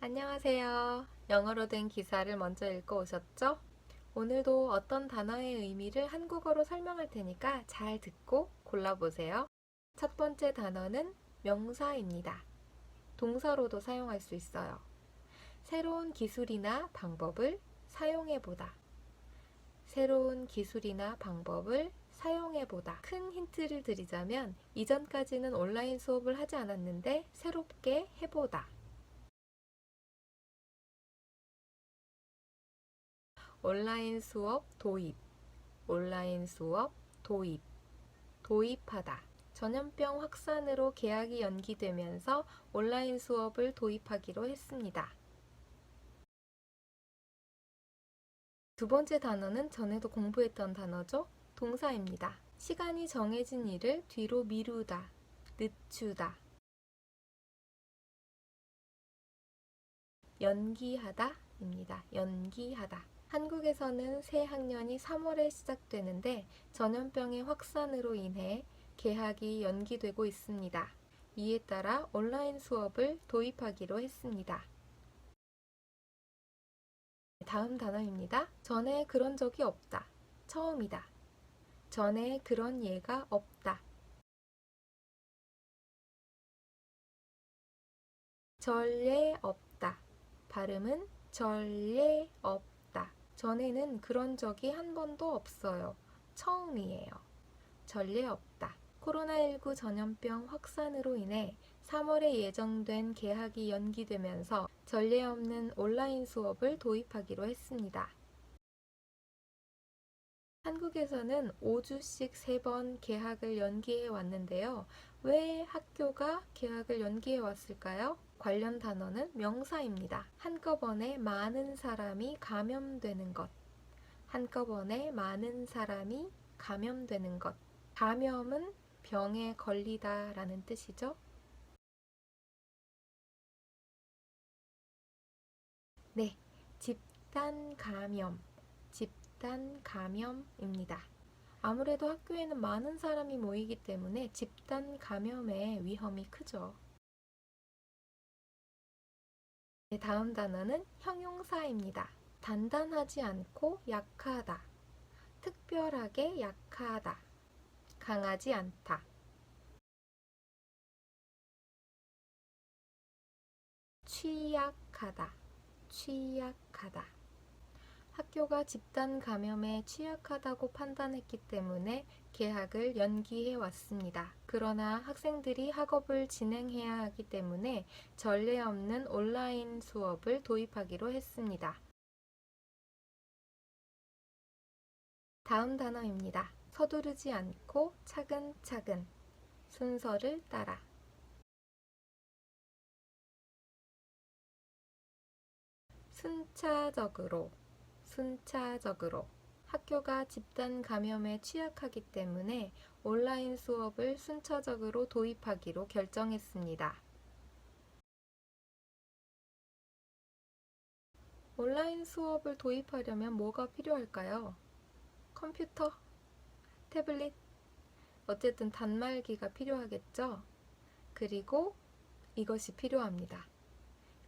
안녕하세요. 영어로 된 기사를 먼저 읽고 오셨죠? 오늘도 어떤 단어의 의미를 한국어로 설명할 테니까 잘 듣고 골라보세요. 첫 번째 단어는 명사입니다. 동사로도 사용할 수 있어요. 새로운 기술이나 방법을 사용해보다. 새로운 기술이나 방법을 사용해보다. 큰 힌트를 드리자면 이전까지는 온라인 수업을 하지 않았는데 새롭게 해보다. 온라인 수업 도입, 온라인 수업 도입, 도입하다. 전염병 확산으로 개학이 연기되면서 온라인 수업을 도입하기로 했습니다. 두 번째 단어는 전에도 공부했던 단어죠? 동사입니다. 시간이 정해진 일을 뒤로 미루다, 늦추다. 연기하다입니다. 연기하다. 한국에서는 새 학년이 3월에 시작되는데 전염병의 확산으로 인해 개학이 연기되고 있습니다. 이에 따라 온라인 수업을 도입하기로 했습니다. 다음 단어입니다. 전에 그런 적이 없다. 처음이다. 전에 그런 예가 없다. 전례 없다. 발음은 전례 없다. 전에는 그런 적이 한 번도 없어요. 처음이에요. 전례 없다. 코로나19 전염병 확산으로 인해 3월에 예정된 개학이 연기되면서 전례 없는 온라인 수업을 도입하기로 했습니다. 한국에서는 5주씩 3번 개학을 연기해 왔는데요. 왜 학교가 개학을 연기해 왔을까요? 관련 단어는 명사입니다. 한꺼번에 많은 사람이 감염되는 것. 한꺼번에 많은 사람이 감염되는 것. 감염은 병에 걸리다 라는 뜻이죠. 네, 집단 감염. 집단 감염입니다. 아무래도 학교에는 많은 사람이 모이기 때문에 집단 감염의 위험이 크죠. 네, 다음 단어는 형용사입니다. 단단하지 않고 약하다. 특별하게 약하다. 강하지 않다. 취약하다. 취약하다. 학교가 집단 감염에 취약하다고 판단했기 때문에 개학을 연기해 왔습니다. 그러나 학생들이 학업을 진행해야 하기 때문에 전례 없는 온라인 수업을 도입하기로 했습니다. 다음 단어입니다. 서두르지 않고 차근차근, 순서를 따라. 순차적으로, 순차적으로. 학교가 집단 감염에 취약하기 때문에 온라인 수업을 순차적으로 도입하기로 결정했습니다. 온라인 수업을 도입하려면 뭐가 필요할까요? 컴퓨터, 태블릿, 어쨌든 단말기가 필요하겠죠? 그리고 이것이 필요합니다.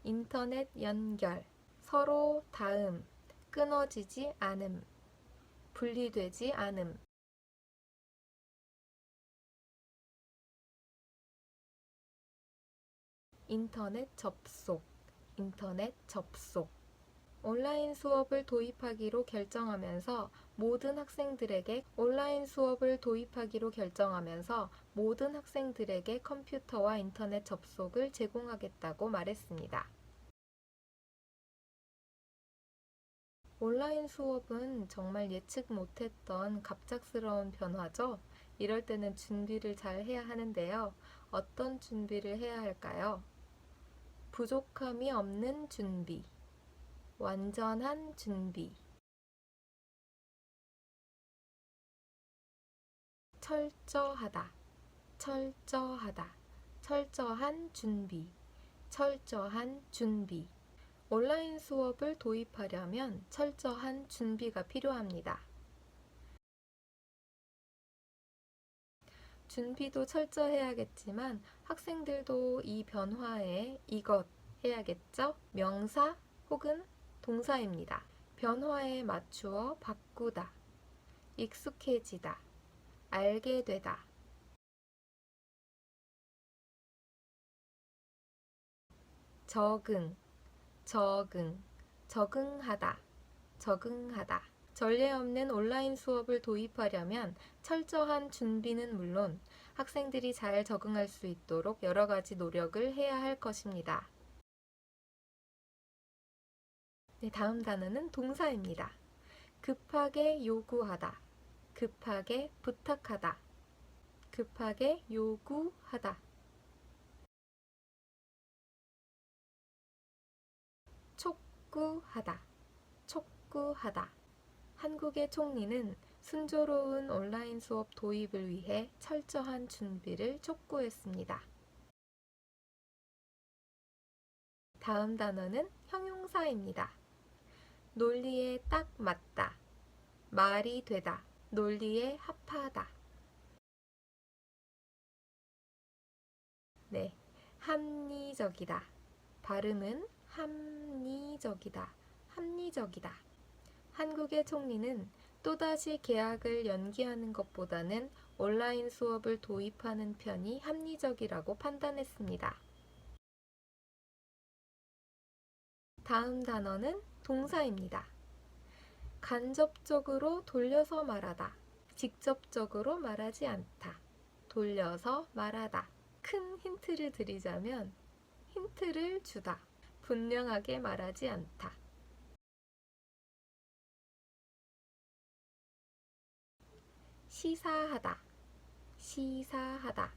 인터넷 연결, 서로 닿음, 끊어지지 않음, 분리되지 않음. 인터넷 접속, 인터넷 접속. 온라인 수업을 도입하기로 결정하면서 모든 학생들에게 온라인 수업을 도입하기로 결정하면서 모든 학생들에게 컴퓨터와 인터넷 접속을 제공하겠다고 말했습니다. 온라인 수업은 정말 예측 못했던 갑작스러운 변화죠. 이럴 때는 준비를 잘 해야 하는데요. 어떤 준비를 해야 할까요? 부족함이 없는 준비, 완전한 준비, 철저하다, 철저하다, 철저한 준비, 철저한 준비. 온라인 수업을 도입하려면 철저한 준비가 필요합니다. 준비도 철저해야겠지만 학생들도 이 변화에 이것, 해야겠죠? 명사 혹은 동사입니다. 변화에 맞추어 바꾸다, 익숙해지다, 알게 되다. 적응, 적응하다, 적응하다. 전례 없는 온라인 수업을 도입하려면 철저한 준비는 물론 학생들이 잘 적응할 수 있도록 여러 가지 노력을 해야 할 것입니다. 네, 다음 단어는 동사입니다. 급하게 요구하다, 급하게 부탁하다, 급하게 요구하다. 촉구하다, 촉구하다. 한국의 총리는 순조로운 온라인 수업 도입을 위해 철저한 준비를 촉구했습니다. 다음 단어는 형용사입니다. 논리에 딱 맞다, 말이 되다, 논리에 합하다. 네, 합리적이다. 발음은 합리적이다, 합리적이다. 한국의 총리는 또다시 개학을 연기하는 것보다는 온라인 수업을 도입하는 편이 합리적이라고 판단했습니다. 다음 단어는 동사입니다. 간접적으로 돌려서 말하다, 직접적으로 말하지 않다, 돌려서 말하다. 큰 힌트를 드리자면 힌트를 주다, 분명하게 말하지 않다. 시사하다, 시사하다.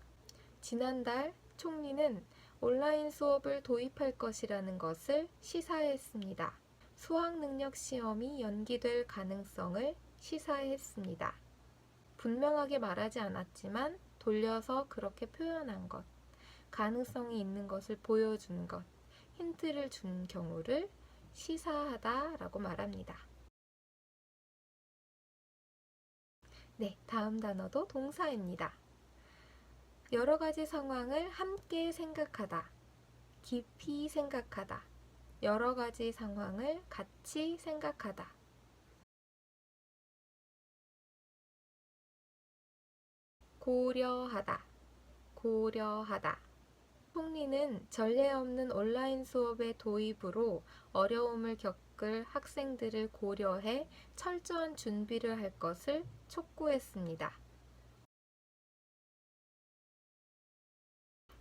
지난달 총리는 온라인 수업을 도입할 것이라는 것을 시사했습니다. 수학능력 시험이 연기될 가능성을 시사했습니다. 분명하게 말하지 않았지만 돌려서 그렇게 표현한 것, 가능성이 있는 것을 보여준 것, 힌트를 준 경우를 시사하다라고 말합니다. 네, 다음 단어도 동사입니다. 여러 가지 상황을 함께 생각하다, 깊이 생각하다, 여러 가지 상황을 같이 생각하다. 고려하다, 고려하다. 총리는 전례 없는 온라인 수업의 도입으로 어려움을 겪을 학생들을 고려해 철저한 준비를 할 것을 촉구했습니다.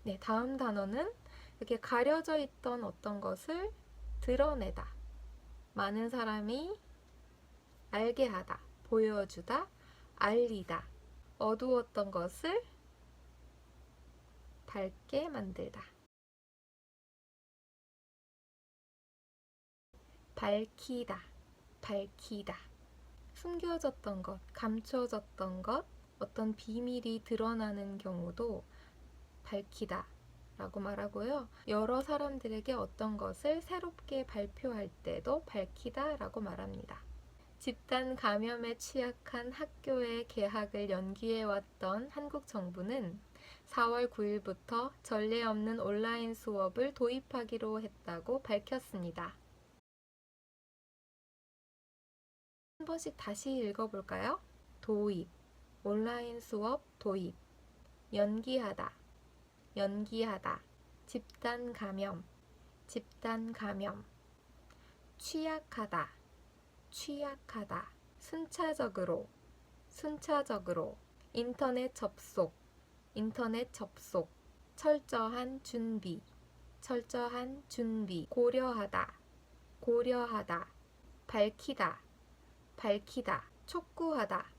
네, 다음 단어는 이렇게 가려져 있던 어떤 것을 드러내다, 많은 사람이 알게 하다, 보여주다, 알리다, 어두웠던 것을 밝게 만들다. 밝히다, 밝히다. 숨겨졌던 것, 감춰졌던 것, 어떤 비밀이 드러나는 경우도 밝히다 라고 말하고요. 여러 사람들에게 어떤 것을 새롭게 발표할 때도 밝히다 라고 말합니다. 집단 감염에 취약한 학교의 개학을 연기해왔던 한국 정부는 4월 9일부터 전례 없는 온라인 수업을 도입하기로 했다고 밝혔습니다. 한 번씩 다시 읽어볼까요? 도입, 온라인 수업 도입, 연기하다, 연기하다, 집단 감염, 집단 감염, 취약하다, 취약하다, 순차적으로, 순차적으로, 인터넷 접속, 인터넷 접속, 철저한 준비, 철저한 준비, 고려하다, 고려하다, 밝히다, 밝히다, 촉구하다,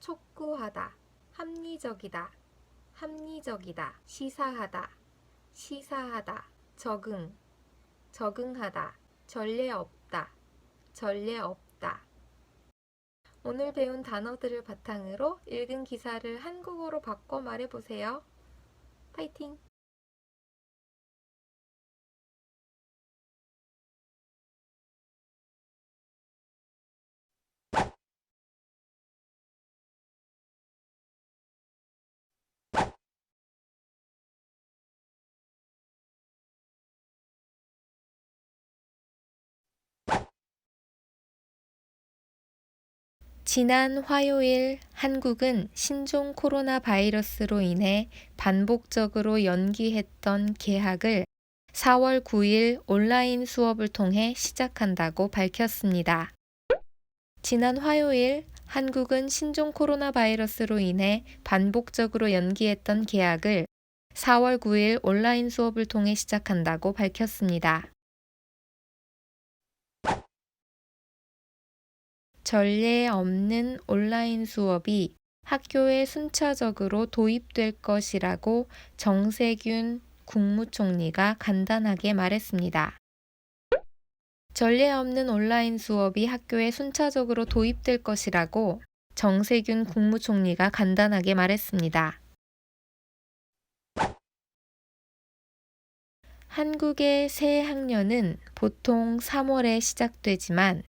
촉구하다, 합리적이다, 합리적이다, 시사하다, 시사하다, 적응, 적응하다, 전례 없다, 전례 없다. 오늘 배운 단어들을 바탕으로 읽은 기사를 한국어로 바꿔 말해보세요. 파이팅! 지난 화요일 한국은 신종 코로나 바이러스로 인해 반복적으로 연기했던 개학을 4월 9일 온라인 수업을 통해 시작한다고 밝혔습니다. 지난 화요일 한국은 신종 코로나 바이러스로 인해 반복적으로 연기했던 개학을 4월 9일 온라인 수업을 통해 시작한다고 밝혔습니다. 전례 없는 온라인 수업이 학교에 순차적으로 도입될 것이라고 정세균 국무총리가 간단하게 말했습니다. 전례 없는 온라인 수업이 학교에 순차적으로 도입될 것이라고 정세균 국무총리가 간단하게 말했습니다. 한국의 새 학년은 보통 3월에 시작되지만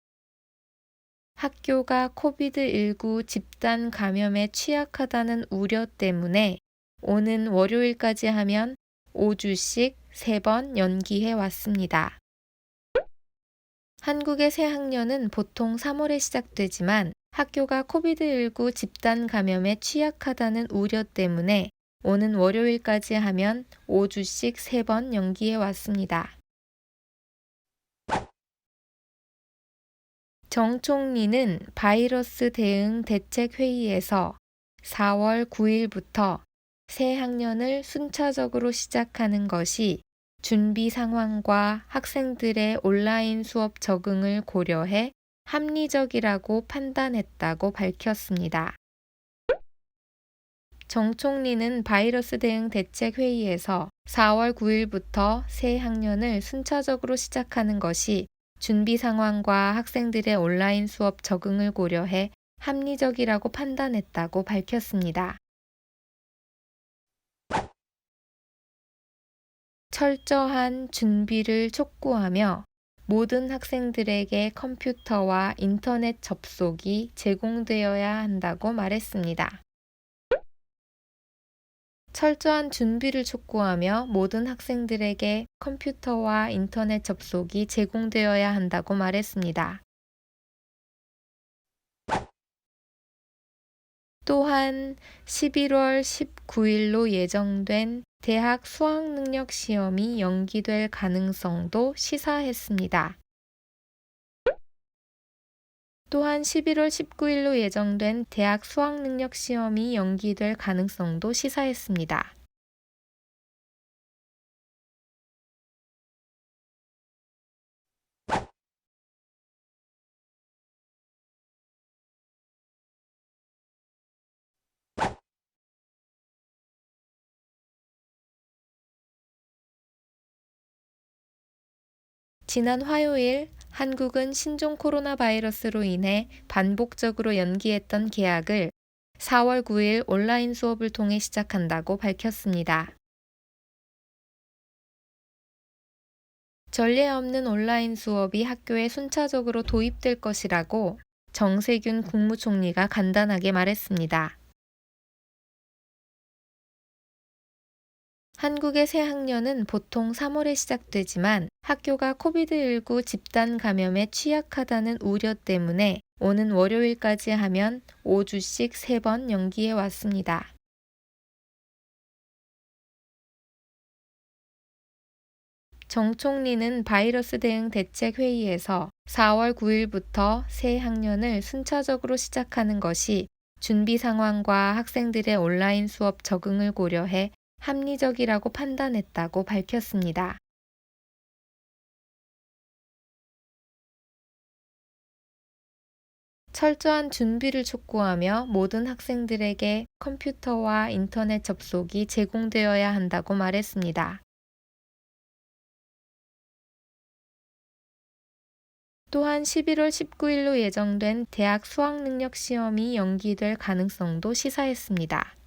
학교가 코비드19 집단 감염에 취약하다는 우려 때문에 오는 월요일까지 하면 5주씩 3번 연기해 왔습니다. 한국의 새 학년은 보통 3월에 시작되지만 학교가 코비드19 집단 감염에 취약하다는 우려 때문에 오는 월요일까지 하면 5주씩 3번 연기해 왔습니다. 정 총리는 바이러스 대응 대책회의에서 4월 9일부터 새 학년을 순차적으로 시작하는 것이 준비 상황과 학생들의 온라인 수업 적응을 고려해 합리적이라고 판단했다고 밝혔습니다. 정 총리는 바이러스 대응 대책회의에서 4월 9일부터 새 학년을 순차적으로 시작하는 것이 준비 상황과 학생들의 온라인 수업 적응을 고려해 합리적이라고 판단했다고 밝혔습니다. 철저한 준비를 촉구하며 모든 학생들에게 컴퓨터와 인터넷 접속이 제공되어야 한다고 말했습니다. 철저한 준비를 촉구하며 모든 학생들에게 컴퓨터와 인터넷 접속이 제공되어야 한다고 말했습니다. 또한 11월 19일로 예정된 대학 수학능력 시험이 연기될 가능성도 시사했습니다. 또한 11월 19일로 예정된 대학 수학능력 시험이 연기될 가능성도 시사했습니다. 지난 화요일 한국은 신종 코로나 바이러스로 인해 반복적으로 연기했던 개학을 4월 9일 온라인 수업을 통해 시작한다고 밝혔습니다. 전례 없는 온라인 수업이 학교에 순차적으로 도입될 것이라고 정세균 국무총리가 간단하게 말했습니다. 한국의 새 학년은 보통 3월에 시작되지만 학교가 코비드19 집단 감염에 취약하다는 우려 때문에 오는 월요일까지 하면 5주씩 3번 연기해 왔습니다. 정 총리는 바이러스 대응 대책회의에서 4월 9일부터 새 학년을 순차적으로 시작하는 것이 준비 상황과 학생들의 온라인 수업 적응을 고려해 합리적이라고 판단했다고 밝혔습니다. 철저한 준비를 촉구하며 모든 학생들에게 컴퓨터와 인터넷 접속이 제공되어야 한다고 말했습니다. 또한 11월 19일로 예정된 대학 수학능력 시험이 연기될 가능성도 시사했습니다.